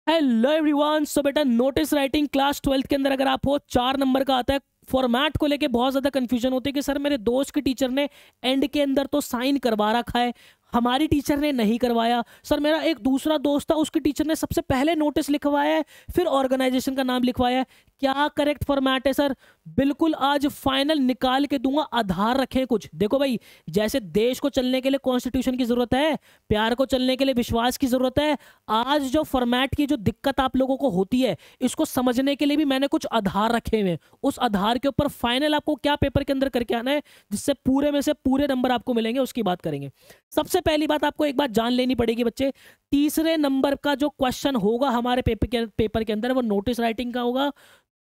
Hello everyone. सो बेटा notice writing class 12th के अंदर अगर आप हो 4 नंबर का आता है। फॉर्मेट को लेके बहुत ज़्यादा कंफ्यूजन होती है कि सर मेरे दोस्त के टीचर ने एंड के अंदर तो साइन करवा रखा है, हमारी टीचर ने नहीं करवाया। सर मेरा एक दूसरा दोस्त था, उसके टीचर ने सबसे पहले नोटिस लिखवाया है, फिर ऑर्गेनाइजेशन का नाम लिखवाया है। क्या करेक्ट फॉर्मेट है सर? बिल्कुल आज फाइनल निकाल के दूंगा। आधार रखें कुछ। देखो भाई, जैसे देश को चलने के लिए कॉन्स्टिट्यूशन की जरूरत है, प्यार को चलने के लिए विश्वास की जरूरत है। आज जो फॉर्मेट की जो दिक्कत आप लोगों को होती है, इसको समझने के लिए भी मैंने कुछ आधार रखे हुए हैं। उस आधार के ऊपर फाइनल आपको क्या पेपर के अंदर करके आना है, जिससे पूरे में से पूरे नंबर आपको मिलेंगे, उसकी बात करेंगे। सबसे पहली बात आपको एक बात जान लेनी पड़ेगी बच्चे, तीसरे नंबर का जो क्वेश्चन होगा हमारे पेपर के अंदर, वो नोटिस राइटिंग का होगा।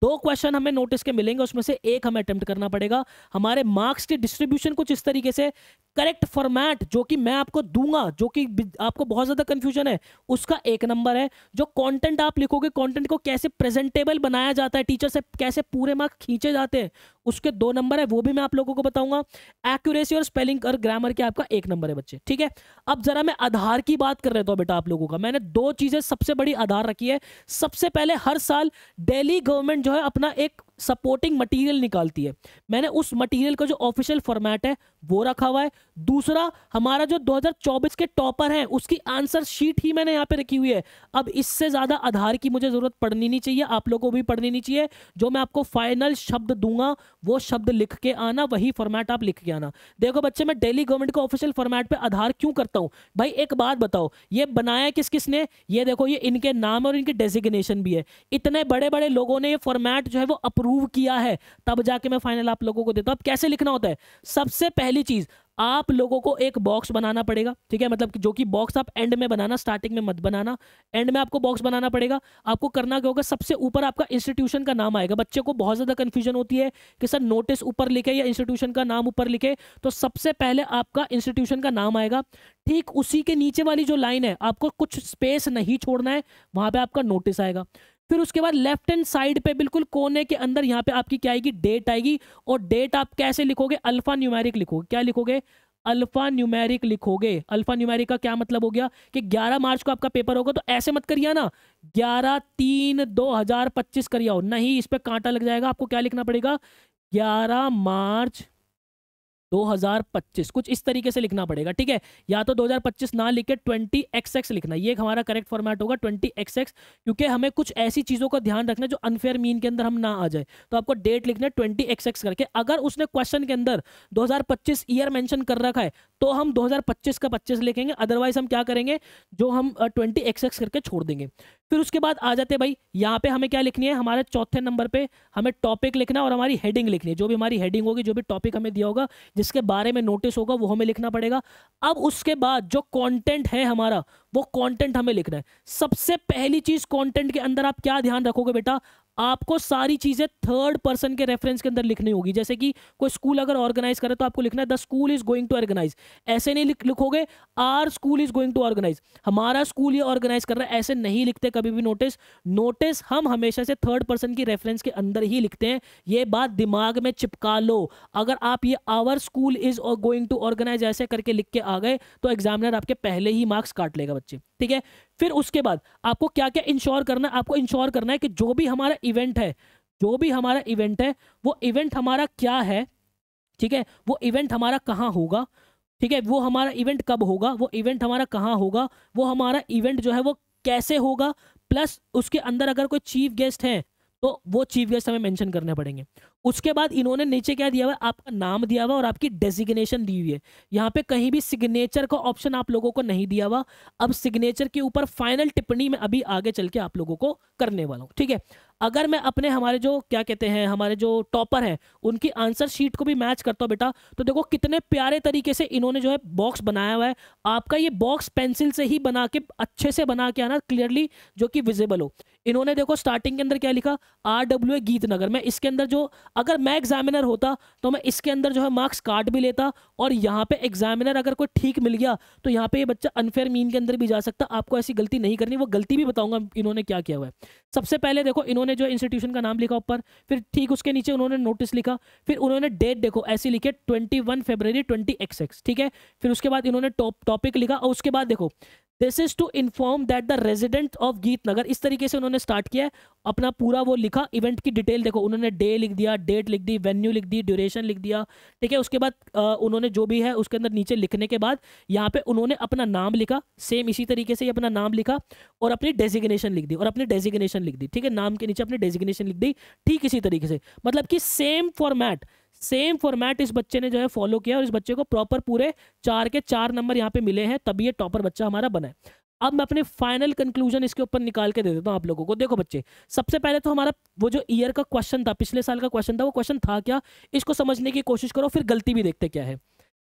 2 क्वेश्चन हमें नोटिस के मिलेंगे, उसमें से एक हमें अटेम्प्ट करना पड़ेगा। हमारे मार्क्स की डिस्ट्रीब्यूशन कुछ इस तरीके से, करेक्ट फॉर्मेट जो कि मैं आपको दूंगा, जो कि आपको बहुत ज्यादा कंफ्यूजन है, उसका 1 नंबर है। जो कंटेंट आप लिखोगे, कंटेंट को कैसे प्रेजेंटेबल बनाया जाता है, टीचर से कैसे पूरे मार्क्स खींचे जाते हैं, उसके 2 नंबर है, वो भी मैं आप लोगों को बताऊंगा। एक्यूरेसी और स्पेलिंग और ग्रामर के आपका 1 नंबर है बच्चे, ठीक है। अब जरा मैं आधार की बात कर रहा था बेटा आप लोगों का। मैंने 2 चीजें सबसे बड़ी आधार रखी है। सबसे पहले, हर साल दिल्ली गवर्नमेंट जो है अपना एक सपोर्टिंग मटेरियल निकालती है। मैंने उस मटेरियल का जो ऑफिशियल फॉर्मेट है वो रखा हुआ है। दूसरा, हमारा जो 2024 के टॉपर हैं उसकी आंसर शीट ही मैंने यहाँ पे रखी हुई है। अब इससे ज्यादा आधार की मुझे जरूरत पड़नी नहीं चाहिए, आप लोगों को भी पड़नी नहीं चाहिए। जो मैं आपको फाइनल शब्द दूंगा वो शब्द लिख के आना, वही फॉर्मेट आप लिख के आना। देखो बच्चे, मैं दिल्ली गवर्नमेंट का ऑफिशियल फॉर्मेट पे आधार क्यों करता हूं भाई? एक बात बताओ, ये बनाया किस किसने? ये देखो, ये इनके नाम और इनके डेजिग्नेशन भी है। इतने बड़े बड़े लोगों ने ये फॉर्मेट जो है वो अप्रूव किया है, तब जाके मैं फाइनल आप लोगों को देता हूं। अब कैसे लिखना होता है? सबसे पहली चीज, आप लोगों को एक बॉक्स बनाना पड़ेगा, ठीक है। मतलब जो कि बॉक्स आप एंड में बनाना, स्टार्टिंग में मत बनाना। एंड में आपको बॉक्स बनाना पड़ेगा। आपको करना क्या होगा, सबसे ऊपर आपका इंस्टीट्यूशन का नाम आएगा। बच्चे को बहुत ज्यादा कंफ्यूजन होती है कि सर नोटिस ऊपर लिखे या इंस्टीट्यूशन का नाम ऊपर लिखे। तो सबसे पहले आपका इंस्टीट्यूशन का नाम आएगा, ठीक उसी के नीचे वाली जो लाइन है आपको कुछ स्पेस नहीं छोड़ना है, वहां पे आपका नोटिस आएगा। फिर उसके बाद लेफ्ट हैंड साइड पे बिल्कुल कोने के अंदर यहाँ पे आपकी क्या आएगी, डेट आएगी। और डेट आप कैसे लिखोगे? अल्फा न्यूमेरिक लिखोगे। क्या लिखोगे? अल्फा न्यूमेरिक लिखोगे। अल्फा न्यूमेरिक का क्या मतलब हो गया कि 11 मार्च को आपका पेपर होगा, तो ऐसे मत करिए ना 11/3/2025 करिए हो, नहीं, इस पे कांटा लग जाएगा। आपको क्या लिखना पड़ेगा? 11 मार्च 2025, कुछ इस तरीके से लिखना पड़ेगा, ठीक है। या तो 2025 ना लिख के 20XX लिखना, ये हमारा करेक्ट फॉर्मेट होगा, 20XX। क्योंकि हमें कुछ ऐसी चीजों का ध्यान रखना है जो अनफेयर मीन के अंदर हम ना आ जाए, तो आपको डेट लिखना है 20XX करके। अगर उसने क्वेश्चन के अंदर 2025 ईयर मेंशन कर रखा है तो हम 2025 का 25 लिखेंगे, अदरवाइज हम क्या करेंगे, जो हम 20XX करके छोड़ देंगे। फिर उसके बाद आ जाते भाई, यहाँ पे हमें क्या लिखनी है, हमारे चौथे नंबर पे हमें टॉपिक लिखना है और हमारी हेडिंग लिखनी है। जो भी हमारी हेडिंग होगी, जो भी टॉपिक हमें दिया होगा, जिसके बारे में नोटिस होगा, वो हमें लिखना पड़ेगा। अब उसके बाद जो कंटेंट है हमारा, वो कंटेंट हमें लिखना है। सबसे पहली चीज कंटेंट के अंदर आप क्या ध्यान रखोगे बेटा, आपको सारी चीजें थर्ड पर्सन के रेफरेंस के अंदर लिखनी होगी। जैसे कि कोई स्कूल अगर ऑर्गेनाइज करे तो आपको लिखना है the school is going to organise. ऐसे नहीं लिखोगे our school is going to organise, हमारा स्कूल ये ऑर्गेनाइज कर रहा है, ऐसे नहीं लिखते कभी भी नोटिस। नोटिस हम हमेशा से थर्ड पर्सन की रेफरेंस के अंदर ही लिखते हैं, ये बात दिमाग में चिपका लो। अगर आप ये our school is going to organise ऐसे करके लिख के आ गए तो एग्जामिनर आपके पहले ही मार्क्स काट लेगा बच्चे, ठीक है। फिर उसके बाद आपको क्या क्या इंश्योर करना है? आपको इंश्योर करना है कि जो भी हमारा इवेंट है, जो भी हमारा इवेंट है, वो इवेंट हमारा क्या है, ठीक है। वो इवेंट हमारा कहाँ होगा, ठीक है। वो हमारा इवेंट कब होगा, वो इवेंट हमारा कहाँ होगा, वो हमारा इवेंट जो है वो कैसे होगा, प्लस उसके अंदर अगर कोई चीफ गेस्ट है तो वो चीफ गेस्ट हमें मेंशन करने पड़ेंगे। उसके बाद इन्होंने नीचे क्या दिया हुआ है, आपका नाम दिया हुआ और आपकी डेजिग्नेशन दी हुई है। यहाँ पे कहीं भी सिग्नेचर का ऑप्शन आप लोगों को नहीं दिया हुआ। अब सिग्नेचर के ऊपर फाइनल टिप्पणी में अभी आगे चल के आप लोगों को करने वाला हूँ, ठीक है। अगर मैं अपने हमारे जो क्या कहते हैं, हमारे जो टॉपर हैं, उनकी आंसर शीट को भी मैच करता हूँ बेटा, तो देखो कितने प्यारे तरीके से इन्होंने जो है बॉक्स बनाया हुआ है। आपका ये बॉक्स पेंसिल से ही बना के, अच्छे से बना के आना, क्लियरली जो कि विजिबल हो। इन्होंने देखो स्टार्टिंग के अंदर क्या लिखा, RWA गीतनगर। मैं इसके अंदर जो, अगर मैं एग्जामिनर होता तो मैं इसके अंदर जो है मार्क्स काट भी लेता, और यहाँ पे एग्जामिनर अगर कोई ठीक मिल गया तो यहाँ पे ये बच्चा अनफेयर मीन के अंदर भी जा सकता। आपको ऐसी गलती नहीं करनी, वो गलती भी बताऊंगा इन्होंने क्या किया हुआ है। सबसे पहले देखो इन्होंने जो इंस्टीट्यूशन का नाम लिखा ऊपर, फिर ठीक उसके नीचे उन्होंने नोटिस लिखा, फिर उन्होंने डेट देखो ऐसी लिखे 21 फरवरी 20XX, ठीक है। फिर उसके बाद इन्होंने टॉपिक लिखा और उसके बाद देखो this is to inform that the resident of Geet Nagar, इस तरीके से उन्होंने स्टार्ट किया है अपना पूरा वो लिखा। इवेंट की डिटेल देखो उन्होंने डे लिख दिया, डेट लिख दी, वेन्यू लिख दी, ड्यूरेशन लिख दिया, ठीक है। उसके बाद उन्होंने जो भी है उसके अंदर नीचे लिखने के बाद यहाँ पे उन्होंने अपना नाम लिखा, सेम इसी तरीके से ही अपना नाम लिखा और अपनी डेजिग्नेशन लिख दी, और अपनी डेजिग्नेशन लिख दी, ठीक है। नाम के नीचे अपनी डेजिग्नेशन लिख दी, ठीक इसी तरीके से, मतलब कि सेम फॉर्मेट इस बच्चे ने जो है फॉलो किया और इस बच्चे को प्रॉपर पूरे 4 के 4 नंबर यहाँ पे मिले हैं, तभी ये टॉपर बच्चा हमारा बना है। अब मैं अपने फाइनल कंक्लूजन इसके ऊपर निकाल के दे देता हूँ आप लोगों को। देखो बच्चे, सबसे पहले तो हमारा वो जो ईयर का क्वेश्चन था, पिछले साल का क्वेश्चन था, वो क्वेश्चन था क्या, इसको समझने की कोशिश करो, फिर गलती भी देखते क्या है।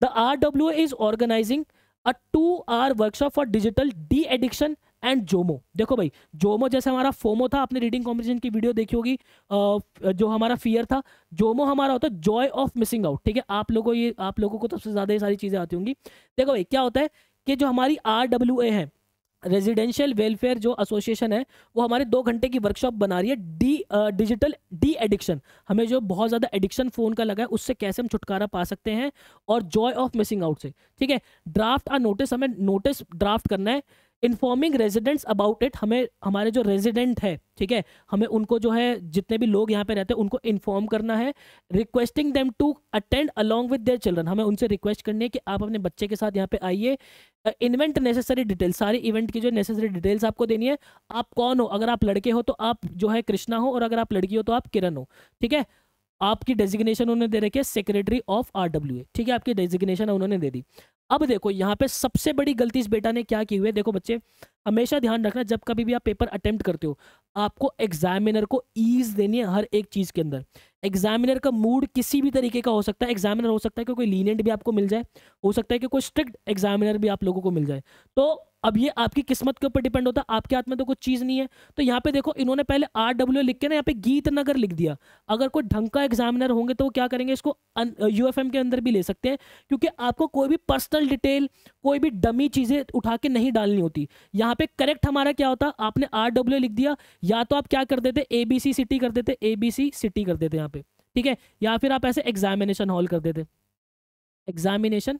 The RWA is organising a 2 hour workshop for digital de addiction and JOMO. देखो भाई, जोमो जैसे हमारा फोमो था, आपने रीडिंग कॉम्पिटिशन की वीडियो देखी होगी, जो हमारा फियर था, जोमो हमारा होता है जॉय ऑफ मिसिंग आउट, ठीक है। आप लोगों को सबसे ज्यादा ये सारी चीजें आती होंगी। देखो भाई क्या होता है कि जो हमारी RWA है, रेजिडेंशियल वेलफेयर जो एसोसिएशन है, वो हमारे 2 घंटे की वर्कशॉप बना रही है डिजिटल डी एडिक्शन, हमें जो बहुत ज़्यादा एडिक्शन फ़ोन का लगा है उससे कैसे हम छुटकारा पा सकते हैं, और जॉय ऑफ मिसिंग आउट से, ठीक है। ड्राफ्ट आ नोटिस, हमें नोटिस ड्राफ्ट करना है, इन्फॉर्मिंग रेजिडेंट्स अबाउट इट, हमें हमारे जो रेजिडेंट है, ठीक है, हमें उनको जो है जितने भी लोग यहाँ पे रहते हैं उनको इन्फॉर्म करना है। Requesting them to attend along with their children, हमें उनसे रिक्वेस्ट करनी है कि आप अपने बच्चे के साथ यहाँ पे आइए। इन्वेंट नेसेसरी डिटेल्स, सारी इवेंट की जो नेसेसरी डिटेल्स आपको देनी है। आप कौन हो, अगर आप लड़के हो तो आप जो है कृष्णा हो, और अगर आप लड़की हो तो आप किरण हो, ठीक है। आपकी डेजिग्नेशन उन्होंने दे रखी है सेक्रेटरी ऑफ RWA, ठीक है, आपकी डेजिग्नेशन उन्होंने दे दी। अब देखो यहाँ पे सबसे बड़ी गलती इस बेटा ने क्या की हुई है। देखो बच्चे, हमेशा ध्यान रखना, जब कभी भी आप पेपर अटेम्प्ट करते हो, आपको एग्जामिनर को ईज देनी है हर एक चीज के अंदर। एग्जामिनर का मूड किसी भी तरीके का हो सकता है, एग्जामिनर हो सकता है कि कोई लीनियंट भी आपको मिल जाए, हो सकता है कि कोई स्ट्रिक्ट एग्जामिनर भी आप लोगों को मिल जाए। तो अब ये आपकी किस्मत के ऊपर डिपेंड होता है, आपके हाथ में तो कुछ चीज नहीं है। तो यहाँ पे देखो इन्होंने पहले RWA लिख के ना यहाँ पे गीत नगर लिख दिया। अगर कोई ढंग का एग्जामिनर होंगे तो वो क्या करेंगे, इसको UFM के अंदर भी ले सकते हैं, क्योंकि आपको कोई भी पर्सनल डिटेल, कोई भी डमी चीजें उठा के नहीं डालनी होती। यहाँ पे करेक्ट हमारा क्या होता, आपने RWA लिख दिया, या तो आप क्या कर देते, ABC सिटी कर देते, ABC सिटी कर देते यहाँ पे, ठीक है, या फिर आप ऐसे एग्जामिनेशन हॉल कर देते, एग्जामिनेशन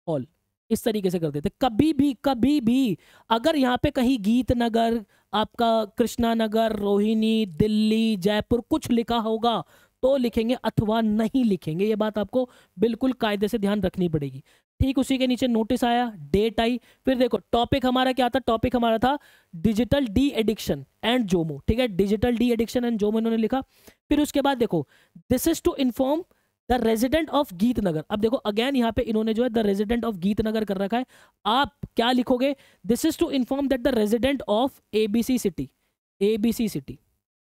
हॉल इस तरीके से कर देते। कभी भी अगर यहाँ पे कहीं गीत नगर, आपका कृष्णा नगर, रोहिणी, दिल्ली, जयपुर कुछ लिखा होगा तो लिखेंगे, अथवा नहीं लिखेंगे। ये बात आपको बिल्कुल कायदे से ध्यान रखनी पड़ेगी। ठीक उसी के नीचे नोटिस आया, डेट आई, फिर देखो टॉपिक हमारा क्या था, टॉपिक हमारा था digital de addiction and JOMO, ठीक है, digital de addiction and JOMO इन्होंने लिखा। फिर उसके बाद देखो this is to inform the resident of Geet Nagar. अब देखो अगेन यहाँ पे इन्होंने जो है द रेजिडेंट ऑफ गीत नगर कर रखा है। आप क्या लिखोगे, this is to inform that the resident of ABC city, ABC city,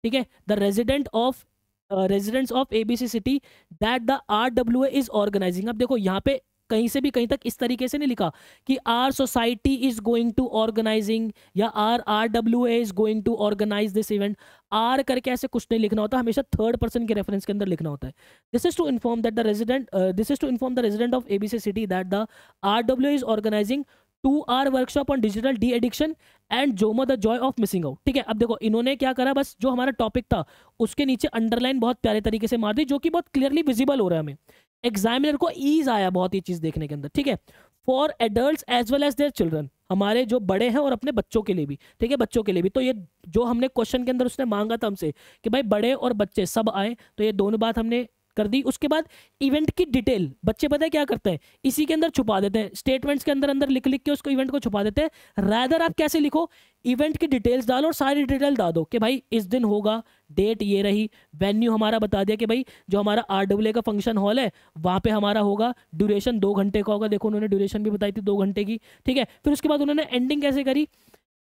ठीक है, the resident of residents of ABC city that the RWA is organising. अब देखो यहाँ पे कहीं से भी कहीं तक इस तरीके से नहीं लिखा कि our society is going to organising या RWA is going to organise this event. Our करके ऐसे कुछ नहीं लिखना होता, हमेशा थर्ड पर्सन के रेफरेंस के अंदर लिखना होता है। This is to inform that the resident, this is to inform the resident of ABC city that the RWA is organising 2 hour workshop on digital de addiction and JOMO the joy of missing out. ठीक है, अब देखो इन्होंने क्या करा, बस जो हमारा टॉपिक था उसके नीचे अंडरलाइन बहुत प्यारे तरीके से मार दी, जो कि बहुत क्लियरली विजिबल हो रहा है हमें। एग्जामिनर को ईज आया बहुत ये चीज देखने के अंदर। ठीक है, for adults as well as their children, हमारे जो बड़े हैं और अपने बच्चों के लिए भी। ठीक है, बच्चों के लिए भी। तो ये जो हमने क्वेश्चन के अंदर उसने मांगा था हमसे कि भाई बड़े और बच्चे सब आए, तो ये दोनों बात हमने कर दी। उसके बाद इवेंट की डिटेल बच्चे पता है क्या करते हैं, इसी के अंदर छुपा देते हैं, स्टेटमेंट्स के अंदर अंदर लिख लिख के उसको इवेंट को छुपा देते हैं। रादर आप कैसे लिखो, इवेंट की डिटेल्स डालो और सारी डिटेल डाल दो कि भाई इस दिन होगा, डेट ये रही, वेन्यू हमारा बता दिया कि भाई जो हमारा RWA का फंक्शन हॉल है वहां पे हमारा होगा, ड्यूरेशन 2 घंटे का होगा। देखो उन्होंने ड्यूरेशन भी बताई थी 2 घंटे की। ठीक है, फिर उसके बाद उन्होंने एंडिंग कैसे करी,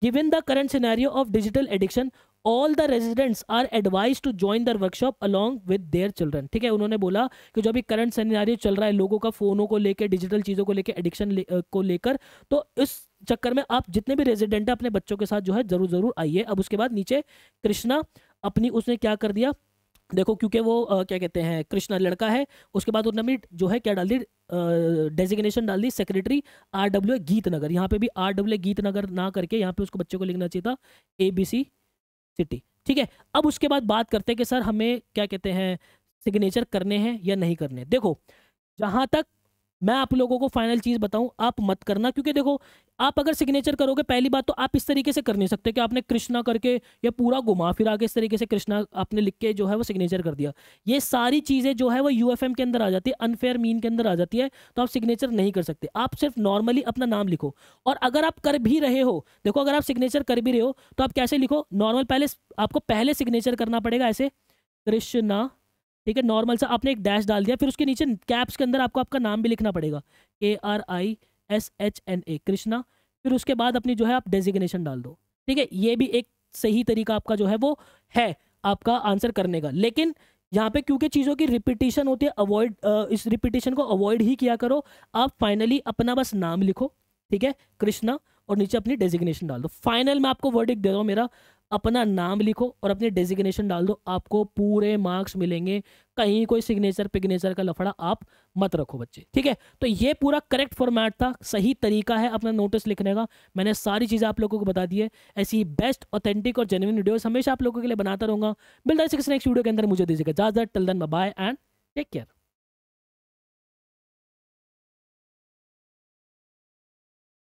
Given the current scenario of digital addiction, all the residents are advised to join the workshop along with their children। ठीक है, उन्होंने बोला कि जो अभी करंट सिनेरियो चल रहा है लोगों का फोनों को लेकर, डिजिटल चीज़ों को लेकर, एडिक्शन को लेकर, तो इस चक्कर में आप जितने भी रेजिडेंट है अपने बच्चों के साथ जो है जरूर जरूर आइए। अब उसके बाद नीचे कृष्णा अपनी उसने क्या कर दिया, देखो क्योंकि वो क्या कहते हैं कृष्णा लड़का है, उसके बाद उन्होंने जो है क्या डाल दी, डेजिग्नेशन डाल दी सेक्रेटरी RWA गीत नगर। यहाँ पे भी RWA गीत नगर ना करके यहाँ पे उसको बच्चे को लिखना चाहिए था ABC सिटी। ठीक है, अब उसके बाद बात करते हैं कि सर हमें क्या कहते हैं सिग्नेचर करने हैं या नहीं करने। देखो जहां तक मैं आप लोगों को फाइनल चीज बताऊं, आप मत करना, क्योंकि देखो आप अगर सिग्नेचर करोगे, पहली बात तो आप इस तरीके से कर नहीं सकते कि आपने कृष्णा करके या पूरा घुमा फिरा के इस तरीके से कृष्णा आपने लिख के जो है वो सिग्नेचर कर दिया। ये सारी चीजें जो है वो यूएफएम के अंदर आ जाती है, अनफेयर मीन के अंदर आ जाती है, तो आप सिग्नेचर नहीं कर सकते। आप सिर्फ नॉर्मली अपना नाम लिखो। और अगर आप कर भी रहे हो, देखो अगर आप सिग्नेचर कर भी रहे हो तो आप कैसे लिखो, नॉर्मल पहले आपको पहले सिग्नेचर करना पड़ेगा ऐसे कृष्णा। ठीक है, नॉर्मल सा आपने एक डैश डाल दिया, फिर उसके नीचे कैप्स के अंदर आपको आपका नाम भी लिखना पड़ेगा, KRISHNA कृष्णा। फिर उसके बाद अपनी जो है आप डेजिग्नेशन डाल दो। ठीक है, ये भी एक सही तरीका आपका जो है वो है आपका आंसर करने का। लेकिन यहाँ पे क्योंकि चीज़ों की रिपीटिशन होती है, अवॉइड इस रिपीटिशन को अवॉइड ही किया करो। आप फाइनली अपना बस नाम लिखो, ठीक है, कृष्णा, और नीचे अपनी डेजिग्नेशन डाल दो। फाइनल मैं आपको वर्डिक्ट दे रहा हूँ मेरा, अपना नाम लिखो और अपनी डेजिग्नेशन डाल दो, आपको पूरे मार्क्स मिलेंगे। कहीं कोई सिग्नेचर पिग्नेचर का लफड़ा आप मत रखो बच्चे। ठीक है, तो ये पूरा करेक्ट फॉर्मेट था, सही तरीका है अपना नोटिस लिखने का। मैंने सारी चीज़ें आप लोगों को बता दी है। ऐसी बेस्ट ऑथेंटिक और जेन्युइन वीडियोस हमेशा आप लोगों के लिए बनाता रहूंगा। मिलता है नेक्स्ट वीडियो के अंदर, मुझे दीजिएगा इजाजत। Till then bye bye and take care.